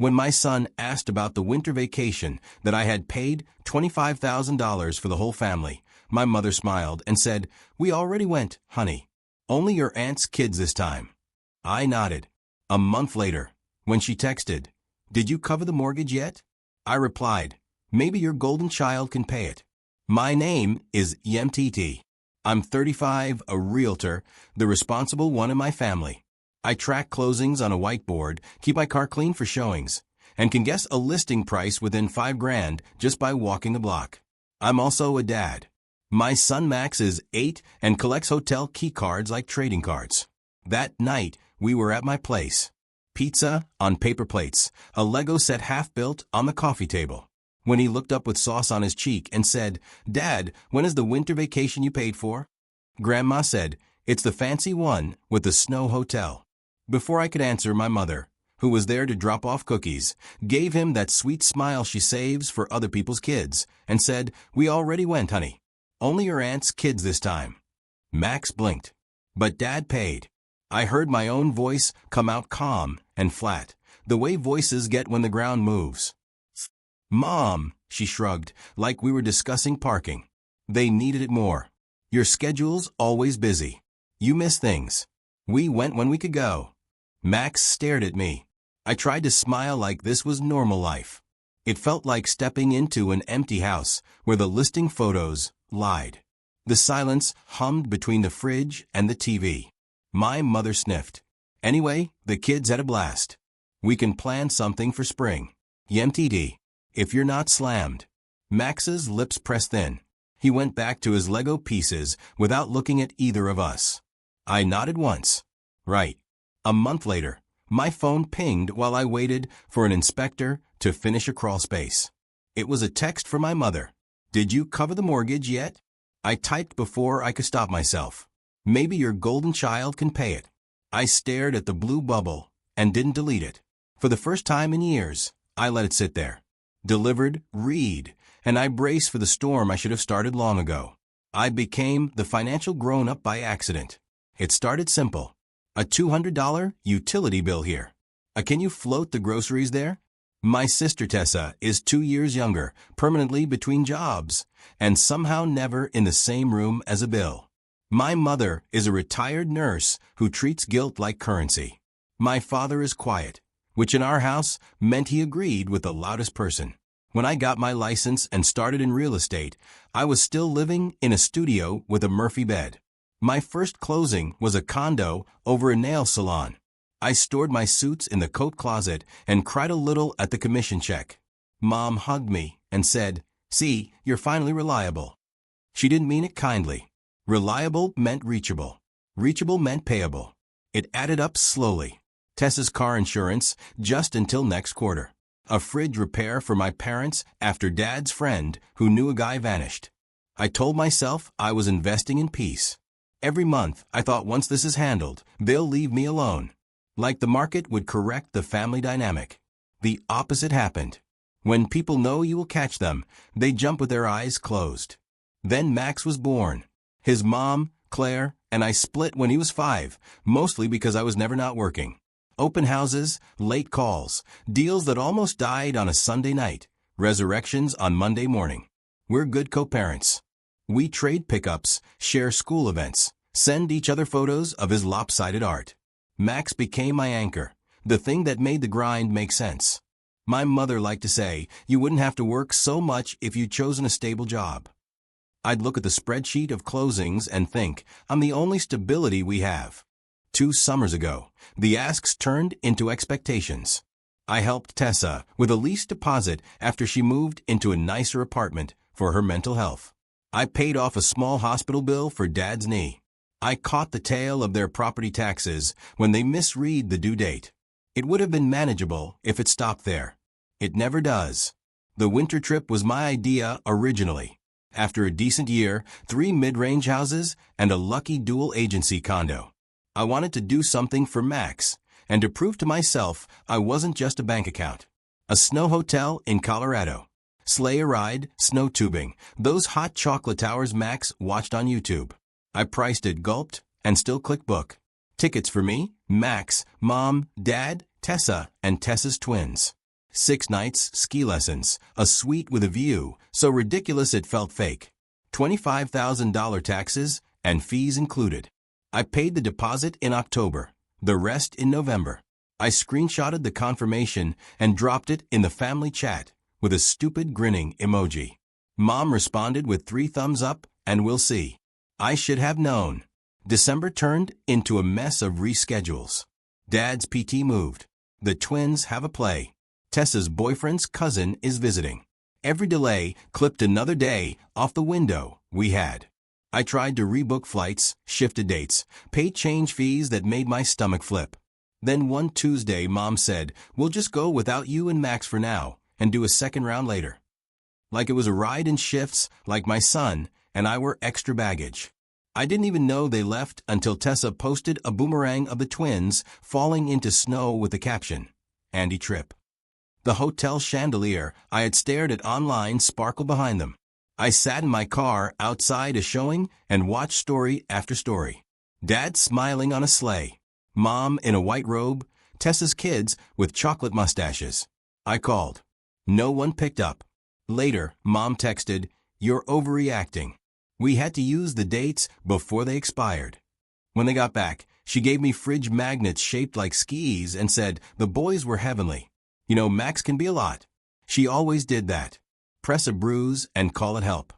When my son asked about the winter vacation that I had paid $25,000 for the whole family, my mother smiled and said, "We already went, honey. Only your aunt's kids this time." I nodded. A month later, when she texted, "Did you cover the mortgage yet?" I replied, "Maybe your golden child can pay it." My name is EMTT. I'm 35, a realtor, the responsible one in my family. I track closings on a whiteboard, keep my car clean for showings, and can guess a listing price within $5,000 just by walking the block. I'm also a dad. My son Max is 8 and collects hotel key cards like trading cards. That night, we were at my place. Pizza on paper plates, a Lego set half built on the coffee table. When he looked up with sauce on his cheek and said, "Dad, when is the winter vacation you paid for?" Grandma said, "It's the fancy one with the snow hotel." Before I could answer, my mother, who was there to drop off cookies, gave him that sweet smile she saves for other people's kids and said, "We already went, honey. Only your aunt's kids this time." Max blinked. But Dad paid. I heard my own voice come out calm and flat, the way voices get when the ground moves. "Mom," she shrugged, like we were discussing parking. "They needed it more. Your schedule's always busy. You miss things. We went when we could go." Max stared at me. I tried to smile like this was normal life. It felt like stepping into an empty house where the listing photos lied. The silence hummed between the fridge and the TV. My mother sniffed. "Anyway, the kids had a blast. We can plan something for spring. YMTD. If you're not slammed." Max's lips pressed thin. He went back to his Lego pieces without looking at either of us. I nodded once. Right. A month later, my phone pinged while I waited for an inspector to finish a crawl space. It was a text from my mother. "Did you cover the mortgage yet?" I typed before I could stop myself. "Maybe your golden child can pay it." I stared at the blue bubble and didn't delete it. For the first time in years, I let it sit there. Delivered, read, and I braced for the storm I should have started long ago. I became the financial grown-up by accident. It started simple. A $200 utility bill here. Can you float the groceries there? My sister Tessa is 2 years younger, permanently between jobs, and somehow never in the same room as a bill. My mother is a retired nurse who treats guilt like currency. My father is quiet, which in our house meant he agreed with the loudest person. When I got my license and started in real estate, I was still living in a studio with a Murphy bed. My first closing was a condo over a nail salon. I stored my suits in the coat closet and cried a little at the commission check. Mom hugged me and said, "See, you're finally reliable." She didn't mean it kindly. Reliable meant reachable. Reachable meant payable. It added up slowly. Tessa's car insurance just until next quarter. A fridge repair for my parents after Dad's friend who knew a guy vanished. I told myself I was investing in peace. Every month, I thought once this is handled, they'll leave me alone. Like the market would correct the family dynamic. The opposite happened. When people know you will catch them, they jump with their eyes closed. Then Max was born. His mom, Claire, and I split when he was 5, mostly because I was never not working. Open houses, late calls, deals that almost died on a Sunday night, resurrections on Monday morning. We're good co-parents. We trade pickups, share school events, send each other photos of his lopsided art. Max became my anchor, the thing that made the grind make sense. My mother liked to say, "You wouldn't have to work so much if you'd chosen a stable job." I'd look at the spreadsheet of closings and think, I'm the only stability we have. 2 summers ago, the asks turned into expectations. I helped Tessa with a lease deposit after she moved into a nicer apartment for her mental health. I paid off a small hospital bill for Dad's knee. I caught the tail of their property taxes when they misread the due date. It would have been manageable if it stopped there. It never does. The winter trip was my idea originally. After a decent year, 3 mid-range houses, and a lucky dual agency condo. I wanted to do something for Max, and to prove to myself I wasn't just a bank account. A snow hotel in Colorado. Sleigh ride, snow tubing, those hot chocolate towers Max watched on YouTube. I priced it, gulped, and still clicked book. Tickets for me, Max, Mom, Dad, Tessa, and Tessa's twins. 6 nights, ski lessons, a suite with a view, so ridiculous it felt fake. $25,000 taxes and fees included. I paid the deposit in October, the rest in November. I screenshotted the confirmation and dropped it in the family chat with a stupid grinning emoji. Mom responded with 3 thumbs up and we'll see. I should have known. December turned into a mess of reschedules. Dad's PT moved. The twins have a play. Tessa's boyfriend's cousin is visiting. Every delay clipped another day off the window we had. I tried to rebook flights, shifted dates, paid change fees that made my stomach flip. Then one Tuesday, Mom said, "We'll just go without you and Max for now and do a second round later." Like it was a ride in shifts, like my son and I were extra baggage. I didn't even know they left until Tessa posted a boomerang of the twins falling into snow with the caption, "Andy Trip." The hotel chandelier I had stared at online sparkled behind them. I sat in my car outside a showing and watched story after story. Dad smiling on a sleigh. Mom in a white robe, Tessa's kids with chocolate mustaches. I called. No one picked up. Later, Mom texted, "You're overreacting." We had to use the dates before they expired. When they got back, she gave me fridge magnets shaped like skis and said the boys were heavenly. You know, Max can be a lot. She always did that. Press a bruise and call it help.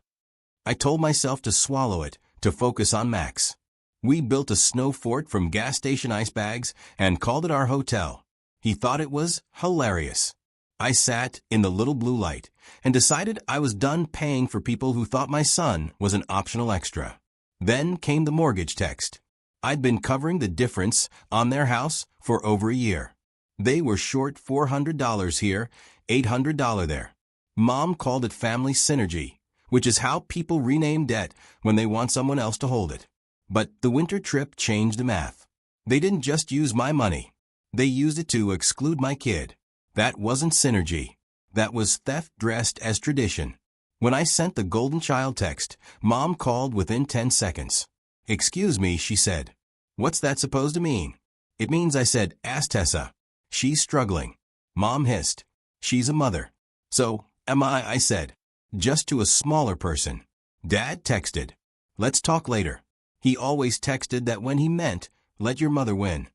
I told myself to swallow it, to focus on Max. We built a snow fort from gas station ice bags and called it our hotel. He thought it was hilarious. I sat in the little blue light and decided I was done paying for people who thought my son was an optional extra. Then came the mortgage text. I'd been covering the difference on their house for over a year. They were short $400 here, $800 there. Mom called it family synergy, which is how people rename debt when they want someone else to hold it. But the winter trip changed the math. They didn't just use my money. They used it to exclude my kid. That wasn't synergy. That was theft dressed as tradition. When I sent the golden child text, Mom called within 10 seconds. "Excuse me," she said. "What's that supposed to mean?" "It means," I said, "ask Tessa. She's struggling." Mom hissed. "She's a mother." "So, am I said. "Just to a smaller person." Dad texted. "Let's talk later." He always texted that when he meant, "Let your mother win."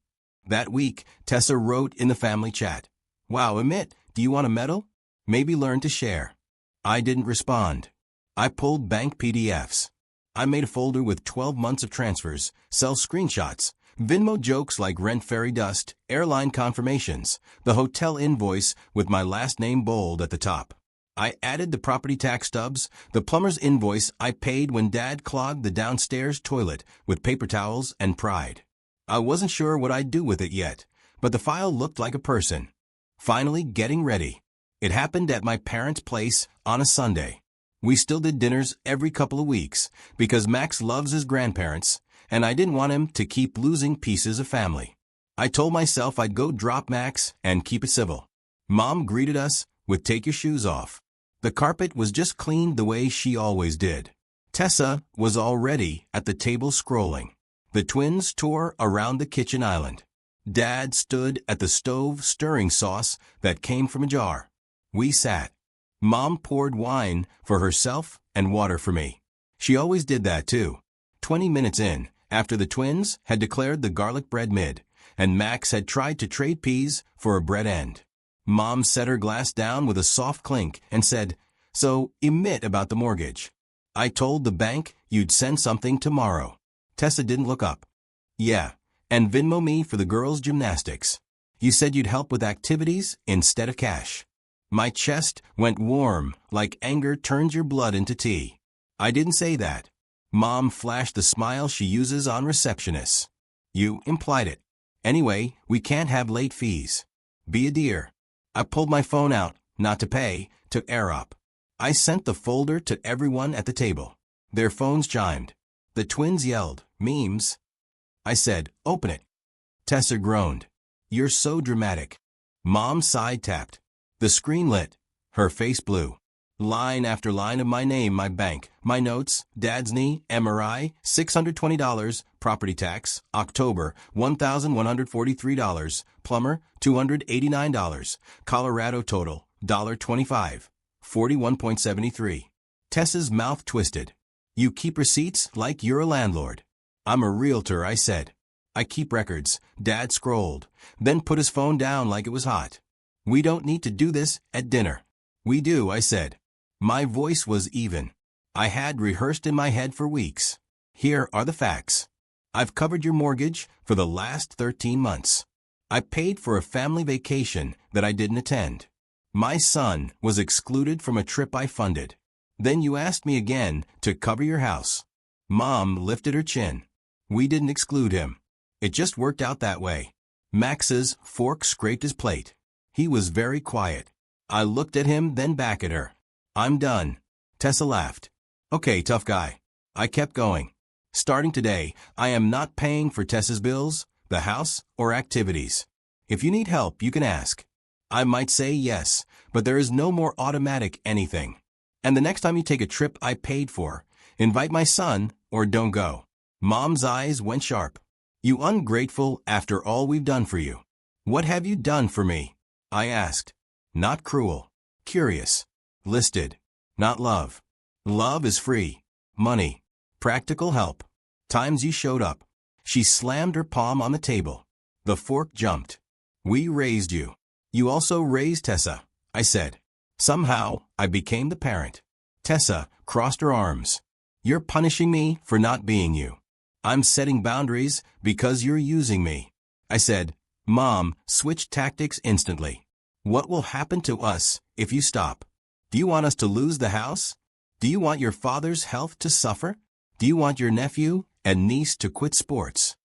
That week, Tessa wrote in the family chat, "Wow, Amit, do you want a medal? Maybe learn to share." I didn't respond. I pulled bank PDFs. I made a folder with 12 months of transfers, cell screenshots, Venmo jokes like rent fairy dust, airline confirmations, the hotel invoice with my last name bold at the top. I added the property tax stubs, the plumber's invoice I paid when Dad clogged the downstairs toilet with paper towels and pride. I wasn't sure what I'd do with it yet, but the file looked like a person. Finally getting ready. It happened at my parents' place on a Sunday. We still did dinners every couple of weeks because Max loves his grandparents, and I didn't want him to keep losing pieces of family. I told myself I'd go drop Max and keep it civil. Mom greeted us with "Take your shoes off." The carpet was just cleaned the way she always did. Tessa was already at the table scrolling. The twins tore around the kitchen island. Dad stood at the stove stirring sauce that came from a jar. We sat. Mom poured wine for herself and water for me. She always did that too. 20 minutes in, after the twins had declared the garlic bread mid, and Max had tried to trade peas for a bread end. Mom set her glass down with a soft clink and said, "So, emit about the mortgage. I told the bank you'd send something tomorrow." Tessa didn't look up. "Yeah, and Venmo me for the girls' gymnastics. You said you'd help with activities instead of cash." My chest went warm, like anger turns your blood into tea. "I didn't say that." Mom flashed the smile she uses on receptionists. "You implied it. Anyway, we can't have late fees. Be a dear." I pulled my phone out, not to pay, to air up. I sent the folder to everyone at the table. Their phones chimed. The twins yelled, "Memes." I said, "Open it." Tessa groaned. "You're so dramatic." Mom side tapped. The screen lit. Her face blue. Line after line of my name, my bank, my notes, dad's knee, MRI, $620, property tax, October, $1,143, plumber, $289, Colorado total, $1.25, 41.73. Tessa's mouth twisted. You keep receipts like you're a landlord. I'm a realtor, I said. I keep records, Dad scrolled, then put his phone down like it was hot. We don't need to do this at dinner. We do, I said. My voice was even. I had rehearsed in my head for weeks. Here are the facts. I've covered your mortgage for the last 13 months. I paid for a family vacation that I didn't attend. My son was excluded from a trip I funded. Then you asked me again to cover your house. Mom lifted her chin. We didn't exclude him. It just worked out that way. Max's fork scraped his plate. He was very quiet. I looked at him, then back at her. I'm done. Tessa laughed. Okay, tough guy. I kept going. Starting today, I am not paying for Tessa's bills, the house, or activities. If you need help, you can ask. I might say yes, but there is no more automatic anything. And the next time you take a trip I paid for, invite my son or don't go. Mom's eyes went sharp. You ungrateful after all we've done for you. What have you done for me? I asked. Not cruel. Curious. Listed. Not love. Love is free. Money. Practical help. Times you showed up. She slammed her palm on the table. The fork jumped. We raised you. You also raised Tessa, I said. Somehow, I became the parent. Tessa crossed her arms. You're punishing me for not being you. I'm setting boundaries because you're using me. I said. Mom switched tactics instantly. What will happen to us if you stop? Do you want us to lose the house? Do you want your father's health to suffer? Do you want your nephew and niece to quit sports?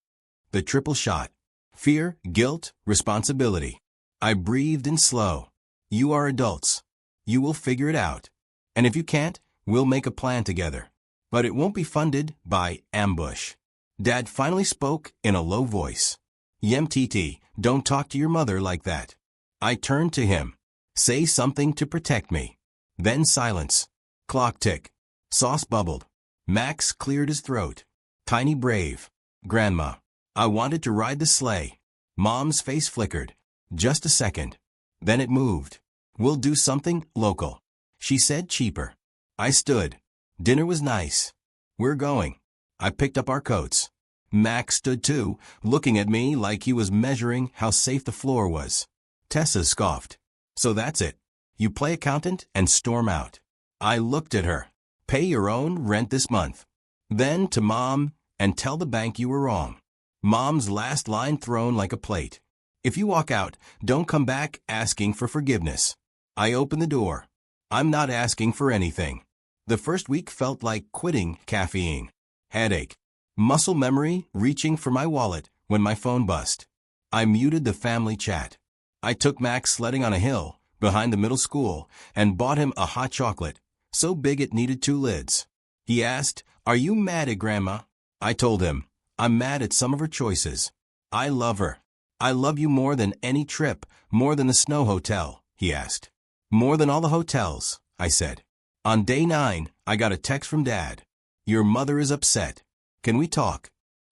The triple shot. Fear, guilt, responsibility. I breathed in slow. You are adults. You will figure it out. And if you can't, we'll make a plan together. But it won't be funded by ambush. Dad finally spoke in a low voice. Yemtt, don't talk to your mother like that. I turned to him. Say something to protect me. Then silence. Clock tick. Sauce bubbled. Max cleared his throat. Tiny brave. Grandma. I wanted to ride the sleigh. Mom's face flickered. Just a second. Then it moved. We'll do something local. She said cheaper. I stood. Dinner was nice. We're going. I picked up our coats. Max stood too, looking at me like he was measuring how safe the floor was. Tessa scoffed. So that's it. You play accountant and storm out. I looked at her. Pay your own rent this month. Then to Mom and tell the bank you were wrong. Mom's last line thrown like a plate. If you walk out, don't come back asking for forgiveness. I opened the door. I'm not asking for anything. The first week felt like quitting caffeine. Headache. Muscle memory reaching for my wallet when my phone buzzed. I muted the family chat. I took Max sledding on a hill behind the middle school and bought him a hot chocolate, so big it needed 2 lids. He asked, "Are you mad at Grandma?" I told him, "I'm mad at some of her choices. I love her." "I love you more than any trip, more than the snow hotel," he asked. "More than all the hotels," I said. On day 9, I got a text from Dad. "Your mother is upset. Can we talk?"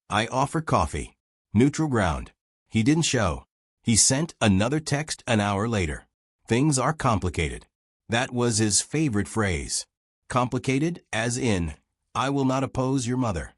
I offered coffee. Neutral ground. He didn't show. He sent another text an hour later. "Things are complicated." That was his favorite phrase. Complicated as in, I will not oppose your mother.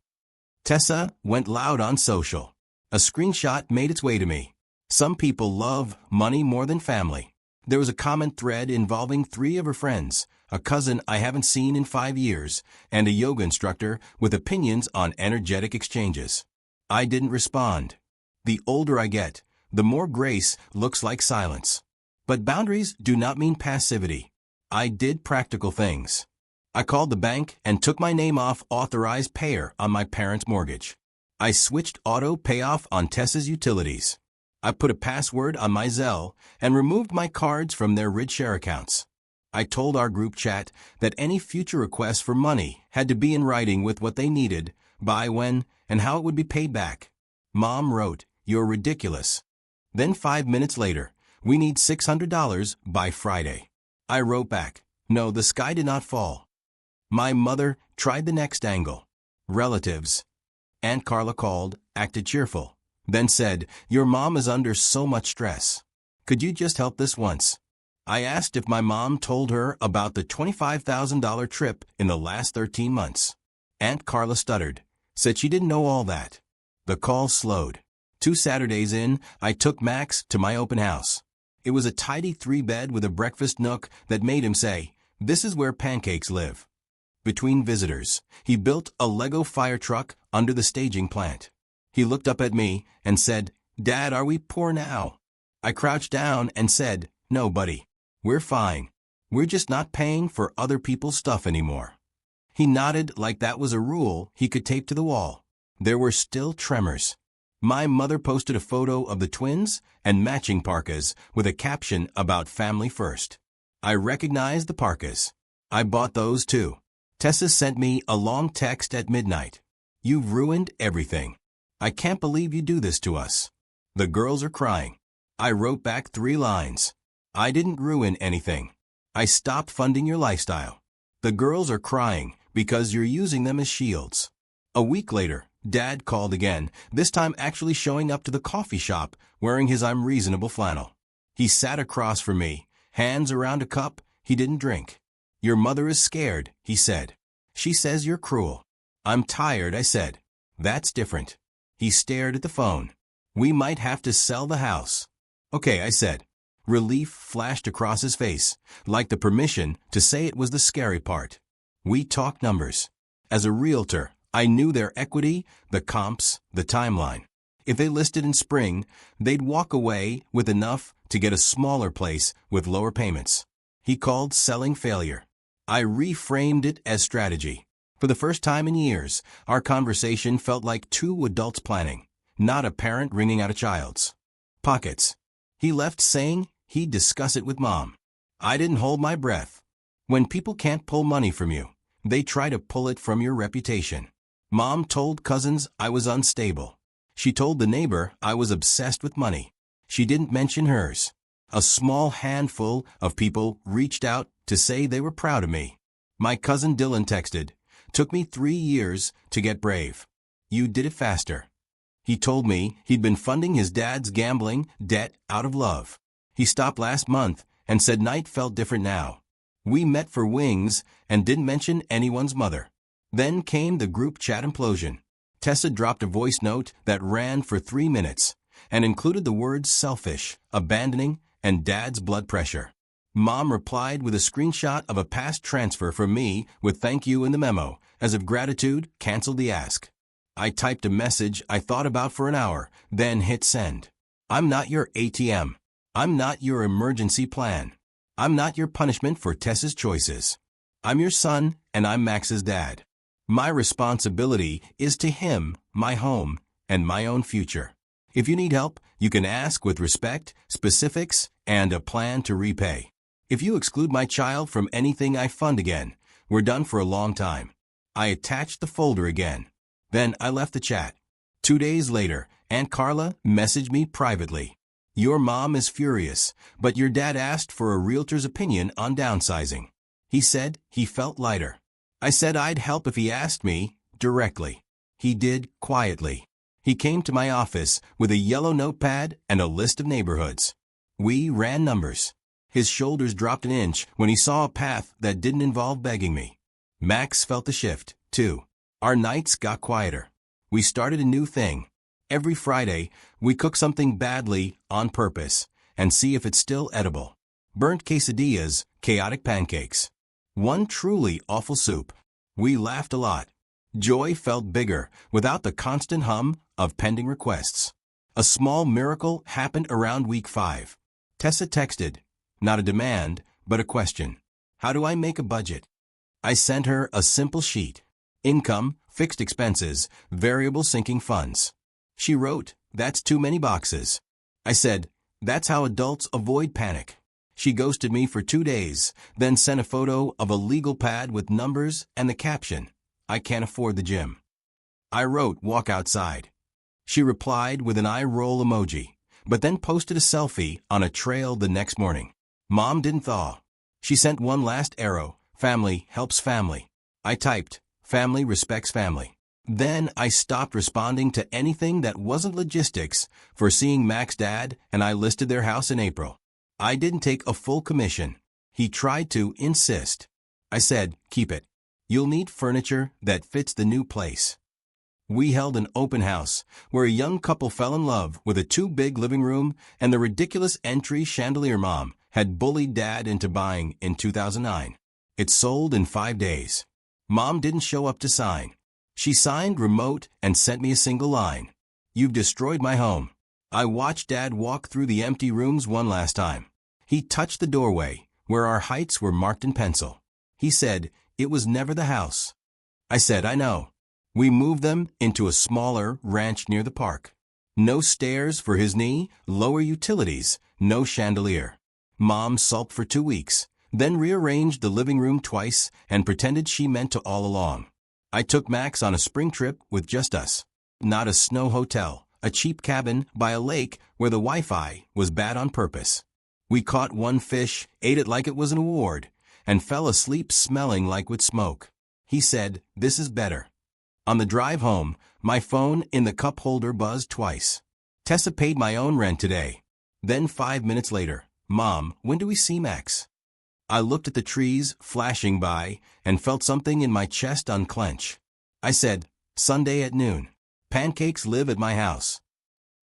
Tessa went loud on social. A screenshot made its way to me. Some people love money more than family. There was a comment thread involving 3 of her friends, a cousin I haven't seen in 5 years, and a yoga instructor with opinions on energetic exchanges. I didn't respond. The older I get, the more grace looks like silence. But boundaries do not mean passivity. I did practical things. I called the bank and took my name off authorized payer on my parents' mortgage. I switched auto payoff on Tessa's utilities. I put a password on my Zelle and removed my cards from their RidShare accounts. I told our group chat that any future requests for money had to be in writing with what they needed, by when, and how it would be paid back. Mom wrote, "You're ridiculous." Then 5 minutes later, "We need $600 by Friday." I wrote back, No, the sky did not fall. My mother tried the next angle. Relatives. Aunt Carla called, acted cheerful, then said, "Your mom is under so much stress. Could you just help this once?" I asked if my mom told her about the $25,000 trip in the last 13 months. Aunt Carla stuttered, said she didn't know all that. The call slowed. 2 Saturdays in, I took Max to my open house. It was a tidy 3-bed with a breakfast nook that made him say, "This is where pancakes live." Between visitors, he built a Lego fire truck under the staging plant. He looked up at me and said, "Dad, are we poor now?" I crouched down and said, "No, buddy. We're fine. We're just not paying for other people's stuff anymore." He nodded like that was a rule he could tape to the wall. There were still tremors. My mother posted a photo of the twins and matching parkas with a caption about family first. I recognized the parkas. I bought those too. Tessa sent me a long text at midnight. "You've ruined everything. I can't believe you do this to us. The girls are crying." I wrote back 3 lines. "I didn't ruin anything. I stopped funding your lifestyle. The girls are crying because you're using them as shields." A week later, Dad called again, this time actually showing up to the coffee shop wearing his I'm reasonable flannel. He sat across from me, hands around a cup he didn't drink. "Your mother is scared," he said. "She says you're cruel." "I'm tired," I said. "That's different." He stared at the phone. "We might have to sell the house." "Okay," I said. Relief flashed across his face, like the permission to say it was the scary part. We talked numbers. As a realtor, I knew their equity, the comps, the timeline. If they listed in spring, they'd walk away with enough to get a smaller place with lower payments. He called selling failure. I reframed it as strategy. For the first time in years, our conversation felt like 2 adults planning, not a parent wringing out a child's pockets. He left saying he'd discuss it with Mom. I didn't hold my breath. When people can't pull money from you, they try to pull it from your reputation. Mom told cousins I was unstable. She told the neighbor I was obsessed with money. She didn't mention hers. A small handful of people reached out to say they were proud of me. My cousin Dylan texted, "Took me 3 years to get brave. You did it faster." He told me he'd been funding his dad's gambling debt out of love. He stopped last month and said night felt different now. We met for wings and didn't mention anyone's mother. Then came the group chat implosion. Tessa dropped a voice note that ran for 3 minutes and included the words selfish, abandoning, and dad's blood pressure. Mom replied with a screenshot of a past transfer from me with "thank you" in the memo, as if gratitude canceled the ask. I typed a message I thought about for an hour, then hit send. "I'm not your ATM. I'm not your emergency plan. I'm not your punishment for Tessa's choices. I'm your son, and I'm Max's dad. My responsibility is to him, my home, and my own future. If you need help, you can ask with respect, specifics, and a plan to repay. If you exclude my child from anything I fund again, we're done for a long time." I attached the folder again. Then I left the chat. 2 days later, Aunt Carla messaged me privately. "Your mom is furious, but your dad asked for a realtor's opinion on downsizing. He said he felt lighter." I said I'd help if he asked me directly. He did quietly. He came to my office with a yellow notepad and a list of neighborhoods. We ran numbers. His shoulders dropped an inch when he saw a path that didn't involve begging me. Max felt the shift, too. Our nights got quieter. We started a new thing. Every Friday, we cook something badly on purpose and see if it's still edible. Burnt quesadillas, chaotic pancakes. One truly awful soup. We laughed a lot. Joy felt bigger without the constant hum of pending requests. A small miracle happened around week 5. Tessa texted, not a demand, but a question. "How do I make a budget?" I sent her a simple sheet. Income, fixed expenses, variable sinking funds. She wrote, "That's too many boxes." I said, "That's how adults avoid panic." She ghosted me for 2 days, then sent a photo of a legal pad with numbers and the caption, "I can't afford the gym." I wrote, "Walk outside." She replied with an eye roll emoji, but then posted a selfie on a trail the next morning. Mom didn't thaw. She sent one last arrow. Family helps family. I typed, family respects family. Then I stopped responding to anything that wasn't logistics, foreseeing Mac's dad and I listed their house in April. I didn't take a full commission. He tried to insist. I said, keep it. You'll need furniture that fits the new place. We held an open house where a young couple fell in love with a too-big living room and the ridiculous entry chandelier mom had bullied dad into buying in 2009. It sold in 5 days. Mom didn't show up to sign. She signed remote and sent me a single line. You've destroyed my home. I watched Dad walk through the empty rooms one last time. He touched the doorway, where our heights were marked in pencil. He said, it was never the house. I said, I know. We moved them into a smaller ranch near the park. No stairs for his knee, lower utilities, no chandelier. Mom sulked for 2 weeks, then rearranged the living room twice and pretended she meant to all along. I took Max on a spring trip with just us. Not a snow hotel, a cheap cabin by a lake where the Wi-Fi was bad on purpose. We caught one fish, ate it like it was an award, and fell asleep smelling like wood smoke. He said, this is better. On the drive home, my phone in the cup holder buzzed twice. Tessa paid my own rent today. Then 5 minutes later, Mom, when do we see Max? I looked at the trees flashing by and felt something in my chest unclench. I said, Sunday at noon. Pancakes live at my house.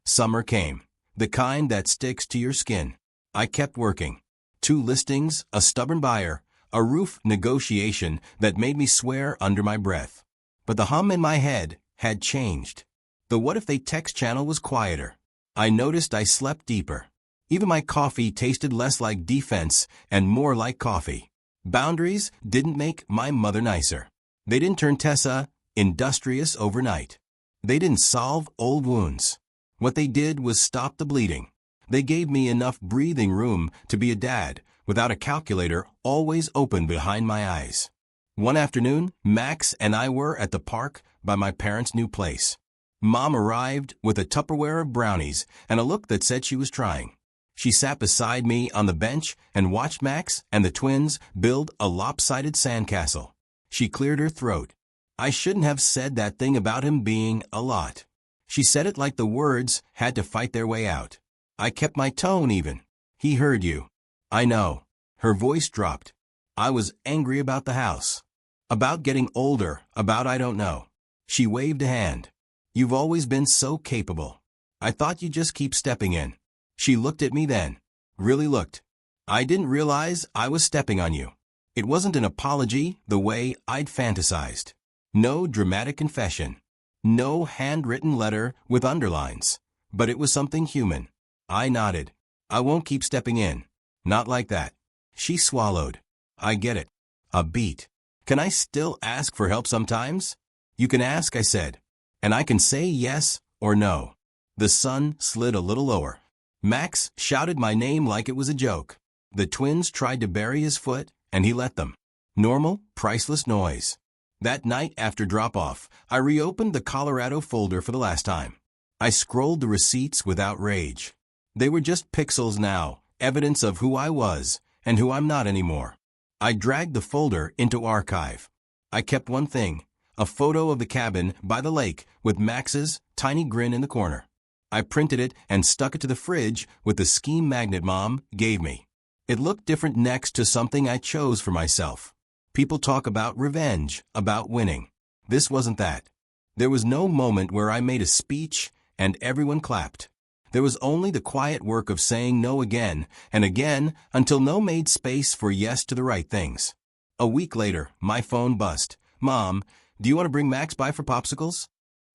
Summer came, the kind that sticks to your skin. I kept working. 2 listings, a stubborn buyer, a roof negotiation that made me swear under my breath. But the hum in my head had changed. The what if they text channel was quieter. I noticed I slept deeper. Even my coffee tasted less like defense and more like coffee. Boundaries didn't make my mother nicer. They didn't turn Tessa industrious overnight. They didn't solve old wounds. What they did was stop the bleeding. They gave me enough breathing room to be a dad without a calculator always open behind my eyes. One afternoon, Max and I were at the park by my parents' new place. Mom arrived with a Tupperware of brownies and a look that said she was trying. She sat beside me on the bench and watched Max and the twins build a lopsided sandcastle. She cleared her throat. I shouldn't have said that thing about him being a lot. She said it like the words had to fight their way out. I kept my tone even. He heard you. I know. Her voice dropped. I was angry about the house. About getting older, about I don't know. She waved a hand. You've always been so capable. I thought you'd just keep stepping in. She looked at me then. Really looked. I didn't realize I was stepping on you. It wasn't an apology the way I'd fantasized. No dramatic confession. No handwritten letter with underlines. But it was something human. I nodded. I won't keep stepping in. Not like that. She swallowed. I get it. A beat. Can I still ask for help sometimes? You can ask, I said. And I can say yes or no. The sun slid a little lower. Max shouted my name like it was a joke. The twins tried to bury his foot, and he let them. Normal, priceless noise. That night after drop-off, I reopened the Colorado folder for the last time. I scrolled the receipts with outrage. They were just pixels now, evidence of who I was and who I'm not anymore. I dragged the folder into archive. I kept one thing, a photo of the cabin by the lake with Max's tiny grin in the corner. I printed it and stuck it to the fridge with the scheme magnet Mom gave me. It looked different next to something I chose for myself. People talk about revenge, about winning. This wasn't that. There was no moment where I made a speech and everyone clapped. There was only the quiet work of saying no again and again until no made space for yes to the right things. A week later, my phone buzzed. Mom, do you want to bring Max by for popsicles?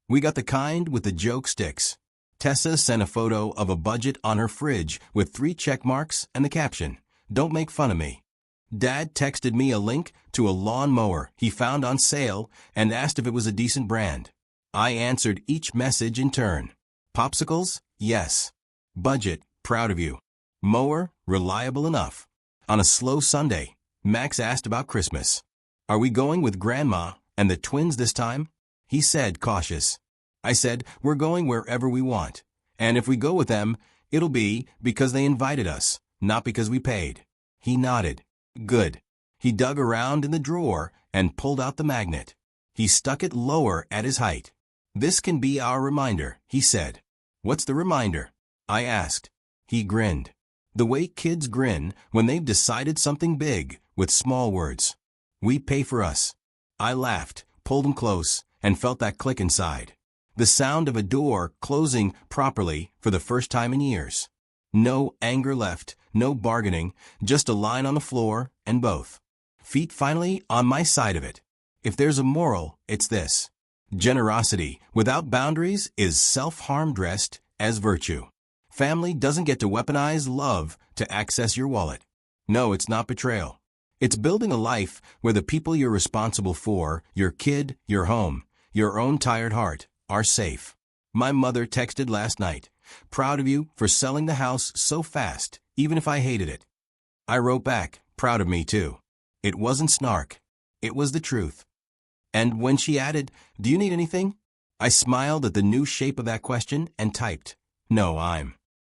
We got the kind with the joke sticks. Tessa sent a photo of a budget on her fridge with 3 check marks and the caption, "Don't make fun of me." Dad texted me a link to a lawn mower he found on sale and asked if it was a decent brand. I answered each message in turn. Popsicles? Yes. Budget? Proud of you. Mower? Reliable enough. On a slow Sunday, Max asked about Christmas. Are we going with Grandma and the twins this time? He said, cautious. I said, we're going wherever we want. And if we go with them, it'll be because they invited us, not because we paid. He nodded. Good. He dug around in the drawer and pulled out the magnet. He stuck it lower at his height. This can be our reminder, he said. What's the reminder? I asked. He grinned. The way kids grin when they've decided something big with small words. We pay for us. I laughed, pulled him close, and felt that click inside. The sound of a door closing properly for the first time in years. No anger left, no bargaining, just a line on the floor, and both feet finally on my side of it. If there's a moral, it's this. Generosity without boundaries is self-harm dressed as virtue. Family doesn't get to weaponize love to access your wallet. No, it's not betrayal. It's building a life where the people you're responsible for, your kid, your home, your own tired heart, are safe. My mother texted last night, proud of you for selling the house so fast, even if I hated it. I wrote back, proud of me too. It wasn't snark. It was the truth. And when she added, do you need anything? I smiled at the new shape of that question and typed, no, I'm